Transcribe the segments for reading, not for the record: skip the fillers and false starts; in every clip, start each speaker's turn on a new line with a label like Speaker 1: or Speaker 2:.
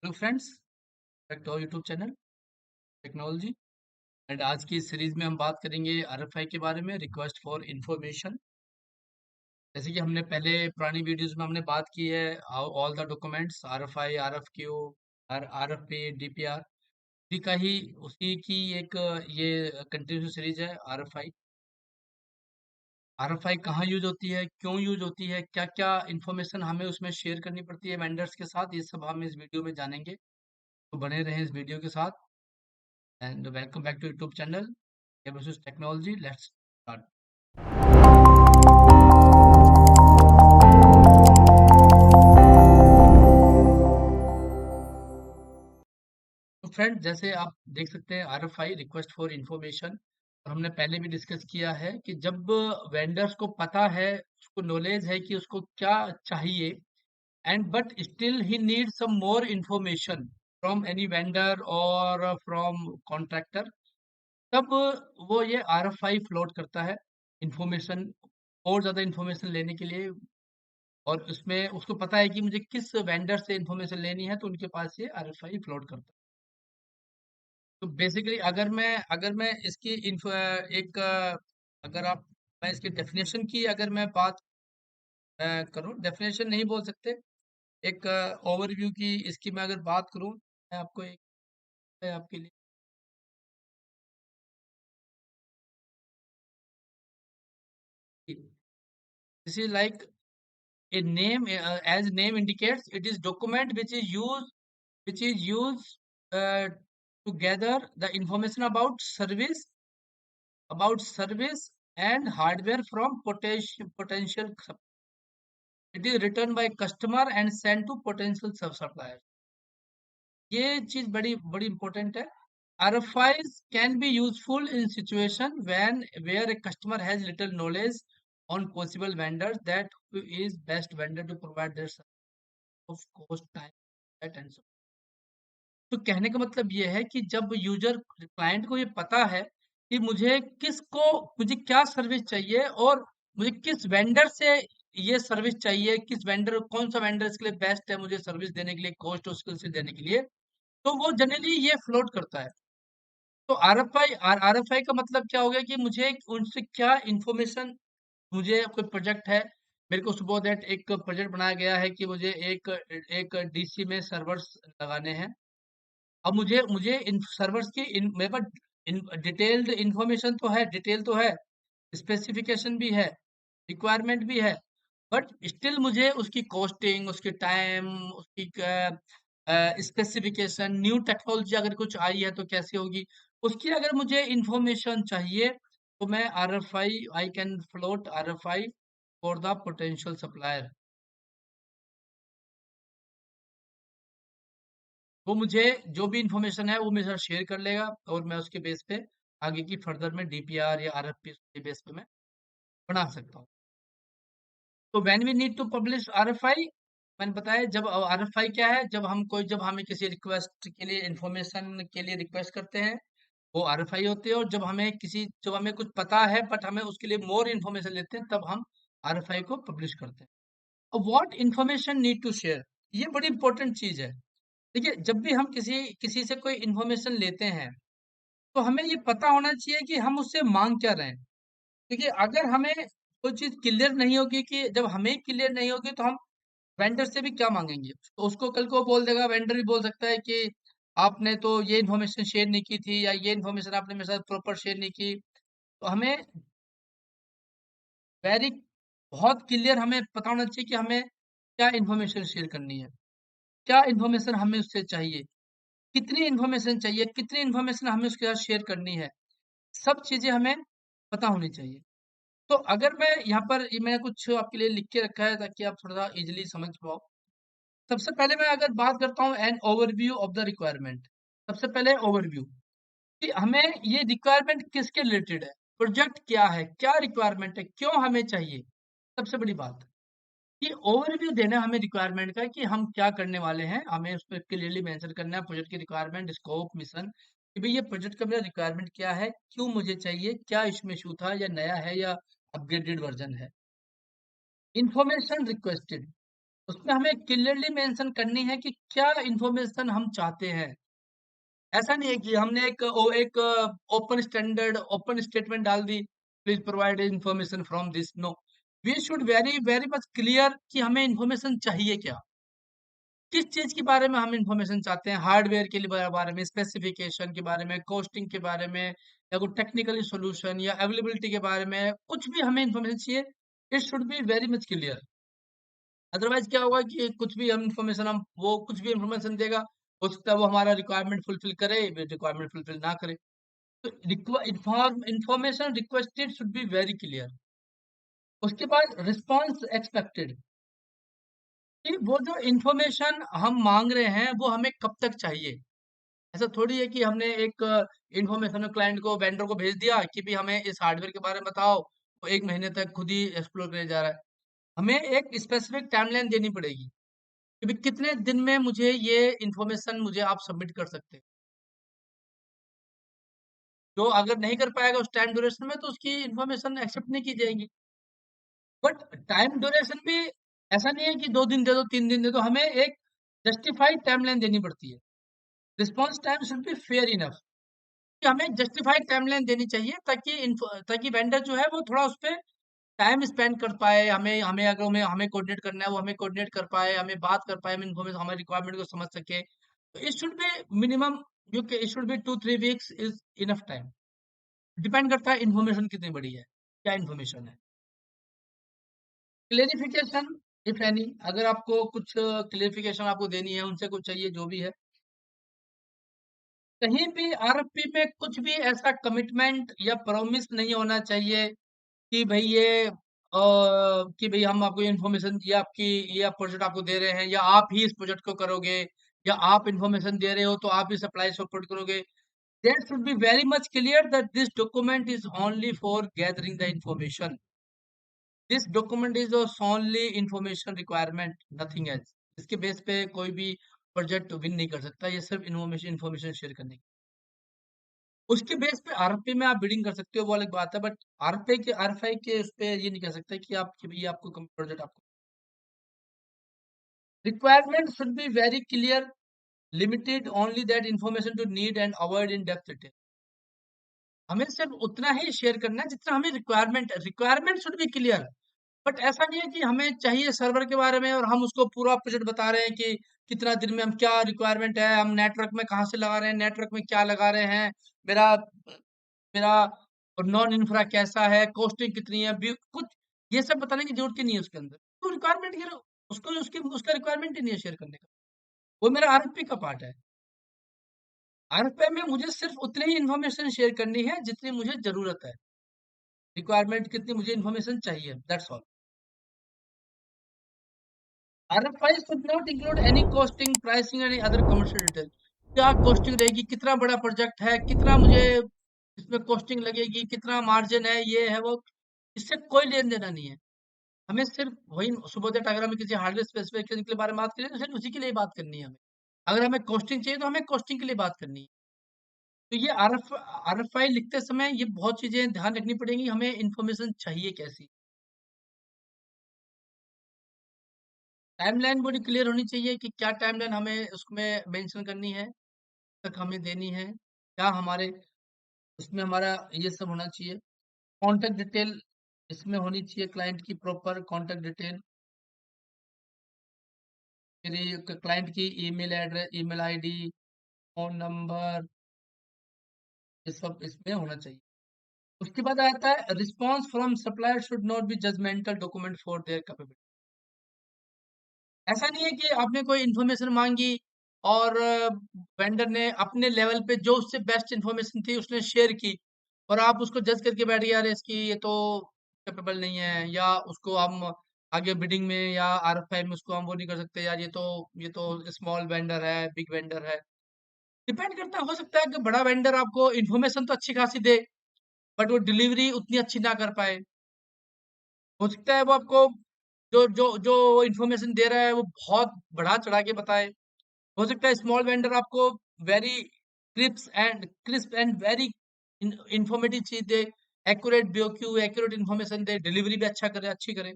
Speaker 1: Hello friends, back to our YouTube channel technology. And आज की इस सीरीज में हम बात करेंगे आरएफआई के बारे में, रिक्वेस्ट फॉर इंफॉर्मेशन। जैसे कि हमने पहले पुरानी वीडियोस में हमने बात की है, all the documents RFI, RFQ, RFP, DPR, उसी की एक ये कंटिन्यूस सीरीज है। आरएफआई आरएफआई कहाँ यूज होती है, क्यों यूज होती है, क्या क्या इंफॉर्मेशन हमें उसमें शेयर करनी पड़ती है वेंडर्स के साथ, ये सब हम इस वीडियो में जानेंगे। तो बने रहें इस वीडियो के साथ। And welcome back to YouTube channel versus Technology. Let's start. तो फ्रेंड, जैसे आप देख सकते हैं आरएफआई रिक्वेस्ट फॉर इंफॉर्मेशन, और हमने पहले भी डिस्कस किया है कि जब वेंडर्स को पता है, उसको नॉलेज है कि उसको क्या चाहिए, and but still he need some more information from any vendor और फ्रॉम कॉन्ट्रैक्टर, तब वो ये आरएफआई फ्लोट करता है इंफॉर्मेशन, और ज्यादा इंफॉर्मेशन लेने के लिए। और उसमें उसको पता है कि मुझे किस वेंडर से इंफॉर्मेशन लेनी है, तो उनके पास ये आरएफआई फ्लोट करता है। तो बेसिकली अगर मैं इसकी इन्फो एक अगर आप मैं इसकी डेफिनेशन की अगर मैं बात करूं, डेफिनेशन नहीं बोल सकते, एक ओवरव्यू की इसकी मैं अगर बात करूं, मैं आपको एक आपके लिए this is like a name, as name indicates, it is document which is used uh, to gather the information about service and hardware from potential it is written by customer and sent to potential sub suppliers. ये चीज बड़ी बड़ी important है। RFIs can be useful in situation when where a customer has little knowledge on possible vendors, that who is best vendor to provide their service of cost, time, and so। तो कहने का मतलब ये है कि जब user client को ये पता है कि मुझे क्या सर्विस चाहिए, और मुझे किस वेंडर से ये सर्विस चाहिए, किस वेंडर कौन सा वेंडर इसके लिए बेस्ट है मुझे सर्विस देने के लिए, कॉस्ट और स्किल से देने के लिए, तो वो जनरली ये फ्लोट करता है। तो आरएफआई का मतलब क्या हो गया कि मुझे उनसे क्या इंफॉर्मेशन, मुझे कोई प्रोजेक्ट है, मेरे को सुबह दैट एक प्रोजेक्ट बनाया गया है कि मुझे एक एक डीसी में सर्वर्स लगाने हैं। अब मुझे मुझे इन सर्वर्स की मेरे पास डिटेल्ड इंफॉर्मेशन तो है, डिटेल तो है, स्पेसिफिकेशन भी है, रिक्वायरमेंट भी है, बट स्टिल मुझे उसकी कॉस्टिंग, उसकी टाइम, उसकी स्पेसिफिकेशन, न्यू टेक्नोलॉजी अगर कुछ आई है तो कैसे होगी, उसकी अगर मुझे इंफॉर्मेशन चाहिए, तो मैं I can float RFI for the potential supplier. वो मुझे जो भी इंफॉर्मेशन है वो मेरे साथ शेयर कर लेगा, और मैं उसके बेस पे आगे की फर्दर में डीपीआर या आरएफपी के बेस पे मैं बना सकता हूँ। तो when we need to publish RFI, मैंने बताया जब आरएफआई क्या है, जब हमें किसी रिक्वेस्ट के लिए इंफॉर्मेशन के लिए रिक्वेस्ट करते हैं, वो आरएफआई होते हैं। और जब हमें कुछ पता है बट हमें उसके लिए मोर इन्फॉर्मेशन लेते हैं, तब हम आरएफआई को पब्लिश करते हैं। अब what information need to share, ये बड़ी इंपॉर्टेंट चीज है। देखिए, जब भी हम किसी किसी से कोई इन्फॉर्मेशन लेते हैं, तो हमें ये पता होना चाहिए कि हम उससे मांग क्या रहे हैं। देखिए, अगर हमें कोई चीज क्लियर नहीं होगी, कि जब हमें क्लियर नहीं होगी, तो हम वेंडर से भी क्या मांगेंगे। तो उसको कल को बोल देगा, वेंडर भी बोल सकता है कि आपने तो ये इन्फॉर्मेशन शेयर नहीं की थी, या ये इन्फॉर्मेशन आपने मेरे साथ प्रॉपर शेयर नहीं की। तो हमें वेरी बहुत क्लियर हमें पता होना चाहिए कि हमें क्या इन्फॉर्मेशन शेयर करनी है, क्या इन्फॉर्मेशन हमें उससे चाहिए, कितनी इन्फॉर्मेशन चाहिए, कितनी इन्फॉर्मेशन हमें उसके साथ शेयर करनी है, सब चीजें हमें पता होनी चाहिए। तो अगर मैं यहाँ पर मैंने कुछ आपके लिए लिख के रखा है ताकि आप थोड़ा सा इजिली समझ पाओ। सबसे पहले मैं अगर बात करता हूँ an overview of the requirement. सबसे पहले ओवरव्यू कि हमें ये रिक्वायरमेंट किसके रिलेटेड है, प्रोजेक्ट क्या है, क्या रिक्वायरमेंट है, क्यों हमें चाहिए। सबसे बड़ी बात कि ओवरव्यू देना हमें रिक्वायरमेंट का, कि हम क्या करने वाले हैं, हमें उस पर क्लियरली मेंशन करना है प्रोजेक्ट की रिक्वायरमेंट, स्कोप, मिशन, कि भाई ये प्रोजेक्ट का मेरा रिक्वायरमेंट क्या है, क्यों मुझे चाहिए, क्या इसमें इशू था, या नया है, या अपग्रेडेड वर्जन है। इंफॉर्मेशन रिक्वेस्टेड, उसमें हमें क्लियरली मेंशन करनी है कि क्या इंफॉर्मेशन हम चाहते हैं। ऐसा नहीं है कि हमने एक ओपन स्टैंडर्ड ओपन स्टेटमेंट डाल दी, please provide information from this. No, we should very very much clear कि हमें इंफॉर्मेशन चाहिए क्या, किस चीज के बारे में हम इंफॉर्मेशन चाहते हैं। हार्डवेयर के लिए बारे में, स्पेसिफिकेशन के बारे में, कॉस्टिंग के बारे में, या कोई टेक्निकली सॉल्यूशन या अवेलेबिलिटी के बारे में, कुछ भी हमें इंफॉर्मेशन चाहिए, it should be very much clear. Otherwise क्या होगा कि कुछ भी हम इंफॉर्मेशन हम वो कुछ भी इंफॉर्मेशन देगा, हो सकता है वो हमारा रिक्वायरमेंट फुलफिल करे, रिक्वायरमेंट फुलफिल ना करे। तो information requested should be very clear. उसके बाद रिस्पॉन्स एक्सपेक्टेड, कि वो जो इंफॉर्मेशन हम मांग रहे हैं वो हमें कब तक चाहिए। ऐसा थोड़ी है कि हमने एक इंफॉर्मेशन क्लाइंट को वेंडर को भेज दिया कि भी हमें इस हार्डवेयर के बारे में बताओ, वो एक महीने तक खुद ही एक्सप्लोर करे जा रहा है। हमें एक स्पेसिफिक टाइमलाइन देनी पड़ेगी कि भी कितने दिन में मुझे ये इंफॉर्मेशन मुझे आप सबमिट कर सकते हैं। जो अगर नहीं कर पाएगा उस टाइम ड्यूरेशन में, तो उसकी इंफॉर्मेशन एक्सेप्ट नहीं की जाएगी। बट टाइम ड्यूरेशन भी ऐसा नहीं है कि 2 दिन दे दो, 3 दिन दे दो, हमें एक जस्टिफाइड टाइमलाइन देनी पड़ती है। Response time should be fair enough, कि हमें जस्टिफाइड टाइमलाइन देनी चाहिए, ताकि वेंडर जो है वो थोड़ा उस पे टाइम स्पेंड कर पाए। हमें हमें अगर हमें कोऑर्डिनेट करना है, वो हमें कोऑर्डिनेट कर पाए, हमें बात कर पाए, हम इन्फॉर्मेशन हमारी रिक्वायरमेंट को समझ सके। तो इट शुड बी मिनिमम, जो कि it should be 2-3 weeks is enough time. Depend करता है इन्फॉर्मेशन कितनी बड़ी है, क्या इन्फॉर्मेशन है। क्लेरिफिकेशन, इफ एनी, अगर आपको कुछ क्लेरिफिकेशन आपको देनी है, उनसे कुछ चाहिए, जो भी है। कहीं भी आरएफपी में कुछ भी ऐसा कमिटमेंट या प्रॉमिस नहीं होना चाहिए कि भाई कि भाई हम आपको इन्फॉर्मेशन, ये प्रोजेक्ट आपको दे रहे हैं, या आप ही इस प्रोजेक्ट को करोगे, या आप इन्फॉर्मेशन दे रहे हो तो आप ही सप्लाई सपोर्ट करोगे। That should be very much clear that this document is only for gathering the information. This document is a solely information requirement, nothing else. इसके बेस पे कोई भी प्रोजेक्ट विन नहीं कर सकता, ये सिर्फ इन्फॉर्मेशन इन्फॉर्मेशन शेयर करने की। उसके बेस पे आरएफपी में आप बिडिंग कर सकते हो, वो अलग बात है, बट आरएफआई के उस पे ये नहीं कह सकते कि आप कि भैया आपको प्रोजेक्ट आपको। Requirement should be very clear, limited only that information to need and avoid in depth detail. हमें सिर्फ उतना ही शेयर करना है जितना हमें रिक्वायरमेंट है। Requirement should B clear, but ऐसा नहीं है कि हमें चाहिए सर्वर के बारे में और हम उसको पूरा प्रोजेक्ट बता रहे हैं कि कितना दिन में हम क्या रिक्वायरमेंट है, हम नेटवर्क में कहाँ से लगा रहे हैं, नेटवर्क में क्या लगा रहे हैं, मेरा मेरा नॉन इंफ्रा कैसा है, कॉस्टिंग कितनी है, कुछ ये सब बताने की जरूरत ही नहीं है उसके अंदर। तो रिक्वायरमेंट की उसका रिक्वायरमेंट ही नहीं है शेयर करने का। वो मेरा आरएफपी का पार्ट है। आरएफपी में मुझे सिर्फ उतनी ही इन्फॉर्मेशन शेयर करनी है जितनी मुझे जरूरत है। रिक्वायरमेंट कितनी मुझे इन्फॉर्मेशन चाहिए, that's all. RFI should not include any costing, pricing, any other commercial detail. क्या कॉस्टिंग रहेगी, कितना बड़ा प्रोजेक्ट है, कितना मुझे इसमें कॉस्टिंग लगेगी, कितना मार्जिन है, ये है वो, इससे कोई लेन देना नहीं है। हमें सिर्फ वही सुबोधेट, अगर हमें किसी हार्डवेयर स्पेसिफिकेशन के बारे में बात करें तो सिर्फ उसी के लिए बात करनी है हमें। अगर हमें कॉस्टिंग चाहिए तो हमें कॉस्टिंग के लिए बात करनी है। तो ये आरएफआई लिखते समय ये बहुत चीजें ध्यान रखनी पड़ेंगी, हमें इंफॉर्मेशन चाहिए कैसी। टाइमलाइन बड़ी क्लियर होनी चाहिए कि क्या टाइमलाइन हमें उसमें मेंशन करनी है, तक हमें देनी है, क्या हमारे उसमें हमारा ये सब होना चाहिए। कॉन्टेक्ट डिटेल इसमें होनी चाहिए, क्लाइंट की प्रॉपर कॉन्टेक्ट डिटेल, फिर क्लाइंट की email address, email ID, phone number, ये सब इसमें होना चाहिए। उसके बाद आता है response from supplier should not be judgemental document for their capability. ऐसा नहीं है कि आपने कोई इन्फॉर्मेशन मांगी और वेंडर ने अपने लेवल पे जो उससे बेस्ट इन्फॉर्मेशन थी उसने शेयर की, और आप उसको जज करके बैठ गए, यार इसकी ये तो कैपेबल नहीं है, या उसको हम आगे बिडिंग में या आरएफआई में उसको हम वो नहीं कर सकते, यार ये तो स्मॉल वेंडर है, बिग वेंडर है। डिपेंड करता है, हो सकता है कि बड़ा वेंडर आपको इन्फॉर्मेशन तो अच्छी खासी दे, बट वो डिलीवरी उतनी अच्छी ना कर पाए। हो सकता है वो आपको जो जो जो इन्फॉर्मेशन दे रहा है वो बहुत बढ़ा चढ़ा के बताए। हो सकता है स्मॉल वेंडर आपको very crisp and very informative चीज दे, एक्यूरेट बीओक्यू, एक्यूरेट इन्फॉर्मेशन दे, डिलीवरी भी अच्छा करे, अच्छी करे।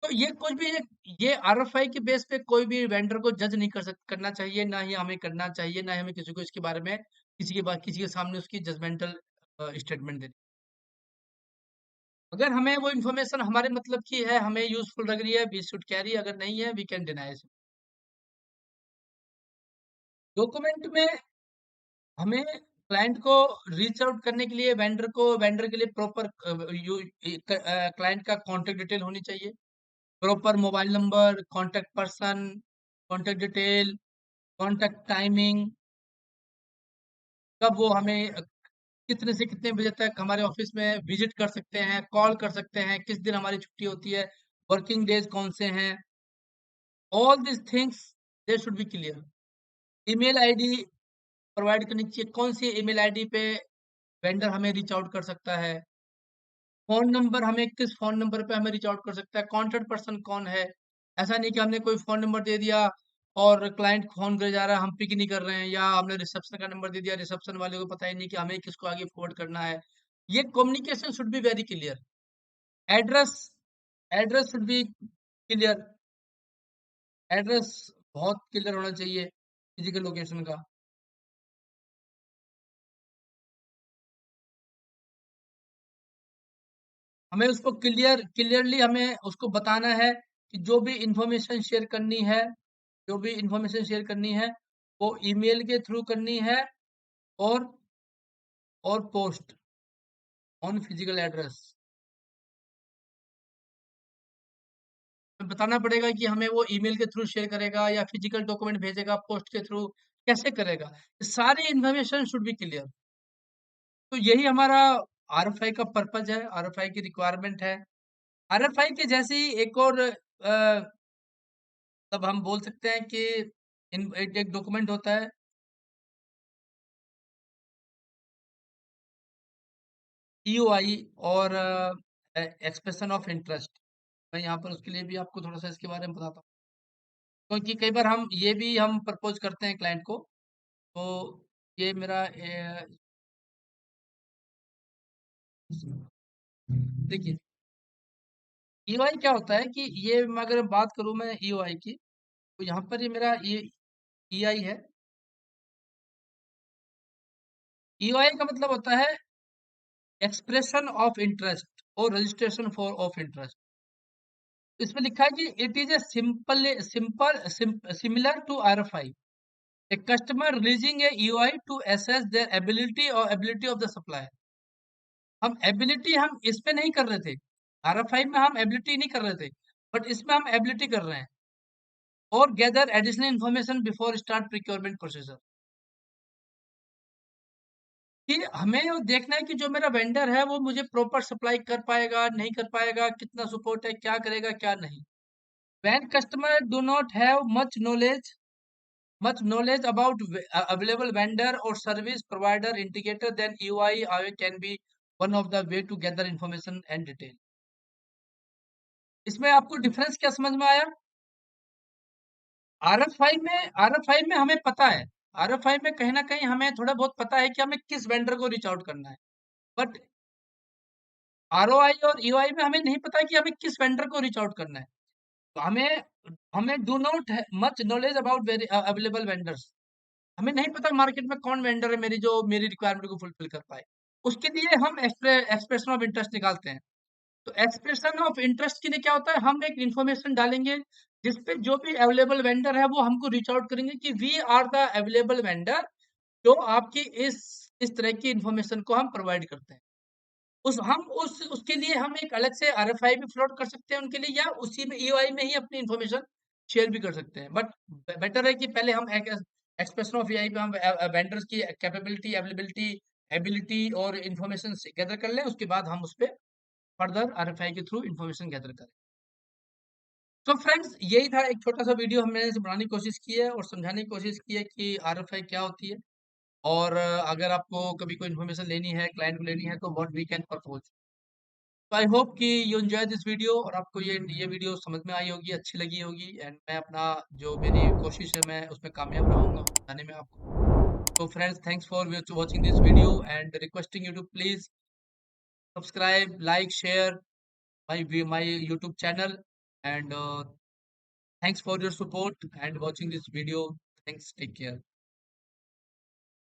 Speaker 1: तो ये कुछ भी ये आरएफआई के बेस पे कोई भी वेंडर को जज नहीं करना चाहिए, ना ही हमें करना चाहिए, ना ही हमें किसी को इसके बारे में किसी के सामने उसकी जजमेंटल स्टेटमेंट देनी। अगर हमें वो इन्फॉर्मेशन हमारे मतलब की है, हमें यूजफुल लग रही है, वी शुड कैरी, अगर नहीं है वी कैन डिनाई। डॉक्यूमेंट में हमें क्लाइंट को रीच आउट करने के लिए वेंडर के लिए प्रॉपर क्लाइंट का कॉन्टेक्ट डिटेल होनी चाहिए, proper mobile number, contact person, contact detail, contact timing, कब वो हमें कितने से कितने बजे तक हमारे ऑफिस में विजिट कर सकते हैं, कॉल कर सकते हैं, किस दिन हमारी छुट्टी होती है, वर्किंग डेज कौन से हैं, all this things they should be clear. Email ID provide करनी चाहिए, कौन सी ईमेल आईडी पे वेंडर हमें रीच आउट कर सकता है, फ़ोन नंबर हमें किस फ़ोन नंबर पे हमें रीच आउट कर सकता है, कॉन्टैक्ट पर्सन कौन है। ऐसा नहीं कि हमने कोई फ़ोन नंबर दे दिया और क्लाइंट फ़ोन करे जा रहा है, हम पिक नहीं कर रहे हैं, या हमने रिसेप्शन का नंबर दे दिया, रिसेप्शन वाले को पता ही नहीं कि हमें किसको आगे फॉरवर्ड करना है। ये communication should be very clear. Address address should be clear. Address बहुत क्लियर होना चाहिए फिजिकल लोकेशन का। हमें उसको क्लियरली हमें उसको बताना है कि जो भी इंफॉर्मेशन शेयर करनी है, जो भी इंफॉर्मेशन शेयर करनी है वो ईमेल के थ्रू करनी है, और पोस्ट ऑन फिजिकल एड्रेस। बताना पड़ेगा कि हमें वो ईमेल के थ्रू शेयर करेगा या फिजिकल डॉक्यूमेंट भेजेगा पोस्ट के थ्रू, कैसे करेगा, सारी इंफॉर्मेशन शुड बी क्लियर। तो यही हमारा आरएफआई का पर्पज है, आरएफआई की रिक्वायरमेंट है। आरएफआई के जैसी एक और तब हम बोल सकते हैं कि एक डॉक्यूमेंट होता है ईओआई, और एक्सप्रेशन ऑफ इंटरेस्ट। मैं यहाँ पर उसके लिए भी आपको थोड़ा सा इसके बारे में बताता हूँ, क्योंकि कई बार हम ये भी हम प्रपोज करते हैं क्लाइंट को। तो ये मेरा देखिए, ईओआई क्या होता है कि ये अगर बात करूं मैं ईओआई की, तो यहाँ पर ये मेरा ईआई है। ईओआई का मतलब होता है एक्सप्रेशन ऑफ इंटरेस्ट और रजिस्ट्रेशन फॉर ऑफ इंटरेस्ट। इसमें लिखा है कि it is a similar to RFI, a customer releasing a EOI to assess their ability or ability of the supplier। हम एबिलिटी हम इस पे नहीं कर रहे थे, आरएफआई में हम एबिलिटी नहीं कर रहे थे, बट इसमें हम एबिलिटी कर रहे हैं, और gather additional information before start procurement procedure. कि हमें वो देखना है कि जो मेरा वेंडर है वो मुझे प्रॉपर सप्लाई कर पाएगा, नहीं कर पाएगा, कितना सपोर्ट है, क्या करेगा, क्या नहीं। When customer do not have much knowledge about available vendor or service provider indicator, then EOI can be one of the way to gather information and detail। इसमें आपको डिफरेंस क्या समझ में आया? आरएफआई में हमें पता है, आरएफआई में कहीं ना कहीं हमें थोड़ा बहुत पता है कि हमें किस वेंडर को रीच आउट करना है, बट आरओआई और ईओआई में हमें नहीं पता कि हमें किस वेंडर को रीच आउट करना है। तो हमें हमें do not much knowledge about very available vendors. हमें नहीं पता मार्केट में कौन वेंडर है मेरी जो मेरी रिक्वायरमेंट को फुलफिल कर पाए। उसके लिए हम एक्सप्रेशन ऑफ इंटरेस्ट निकालते हैं। तो एक्सप्रेशन ऑफ इंटरेस्ट के लिए क्या होता है, हम एक इंफॉर्मेशन डालेंगे जिसपे जो भी अवेलेबल वेंडर है वो हमको रीच आउट करेंगे कि we are the available vendor, जो आपकी इस तरह की इंफॉर्मेशन को हम प्रोवाइड करते हैं। उस उसके लिए हम एक अलग से आरएफआई भी फ्लोट कर सकते हैं उनके लिए, या उसी में ईओआई में ही अपनी इंफॉर्मेशन शेयर भी कर सकते हैं, बट बेटर है कि पहले हम एक एक्सप्रेशन ऑफ एआई पे हम वेंडर्स की कैपेबिलिटी, अवेलेबिलिटी, एबिलिटी और इंफॉर्मेशन गैदर कर लें, उसके बाद हम उस पे फर्दर आरएफआई के थ्रू इंफॉर्मेशन गैदर करें। तो फ्रेंड्स, यही था एक छोटा सा वीडियो हमने इसे बनाने की कोशिश की है और समझाने की कोशिश की है कि आरएफआई क्या होती है, और अगर आपको कभी कोई इन्फॉर्मेशन लेनी है, क्लाइंट को लेनी है, तो व्हाट वी कैन प्रपोज। तो आई होप कि यू एंजॉय दिस वीडियो, और आपको ये वीडियो समझ में आई होगी, अच्छी लगी होगी, एंड मैं अपना जो मेरी कोशिश है मैं उसमें कामयाब रहूंगा बताने में आपको। तो friends, thanks for watching this video, and requesting you to please subscribe, like, share my YouTube channel, And thanks for your support and watching this video. Thanks. Take care.